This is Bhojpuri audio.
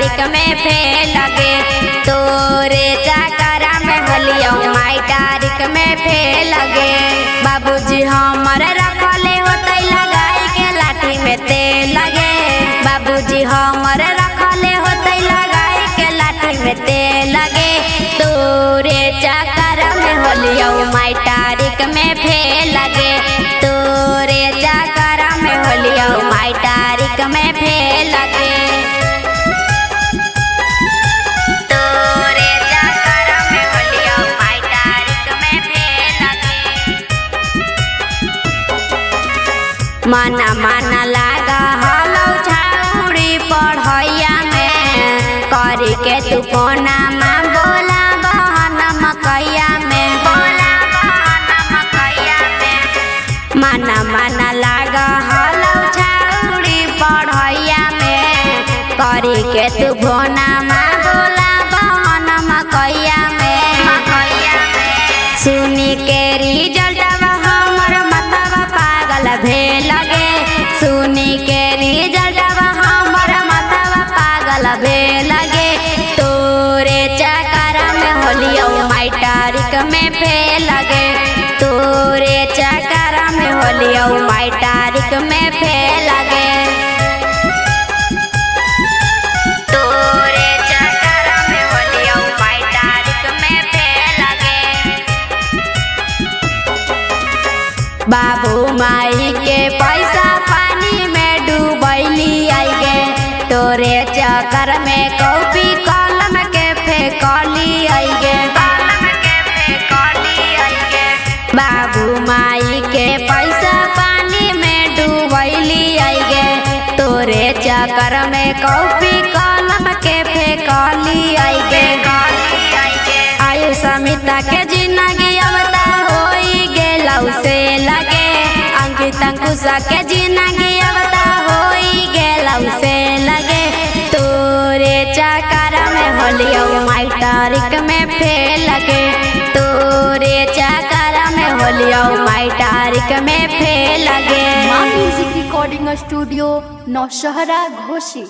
तारीख में फेल लगे। तोरे चकरा में होलिया माई तारीख में फेल लगे। बाबूजी हमर रखले होते लगाई के लाठी में तेल लगे। बाबूजी हमर रखले होते लगाई के लाठी में तेल लगे। तोरे चकरा में होलिया माई तारीख में फेल लगे। तोरे चकरा में होलिया माई तारीख में फेल लगे। तोरे चकरा में होलिया माई तारीख में फेल लगे। माना माना लागा हलौ छाउरी पढ़ैया में करी के तू कोना माँ बोला बहन मकैया में बोला बहन मकैया में। माना माना लागा हलौ छाउरी पढ़ैया में करी के तू कोना माँ बोला बहन मकैया में मकैया में। सुनी के रिजल्ट हमर मतवा पागल भे लगे। सुनी के रिजल्ट हमर मतवा पागल भे लगे। तोरे चकरा में होलिया माई तारीख में फेल लगे। तोरे चकरा में होलिया माई तारीख में फेल लगे। तोरे चकरा में होलिया माई तारीख में फेल लगे। बाबू माई के पैसा पानी में डूबैली आई गे। तोरे चक्कर में कॉपी कलम के फेंकली आई गे। कलम के फेंकली आई गे। बाबू माई के पैसा पानी में डूबैली आई गे। तोरे चक्कर में कॉपी कलम के फेंकली आई गे। आयु समिता के जिंदगी अवता होई गेलौ से लगे। अंकित अंकुशा के जिंदगी अवता होई गेलौ से लगे। तोरे चकरा में होलिया माई तारीख में फेल लगे। तोरे चकरा में होलिया माई तारीख में फेल लगे। माँ म्यूजिक रिकॉर्डिंग स्टूडियो नौशहरा घोसी।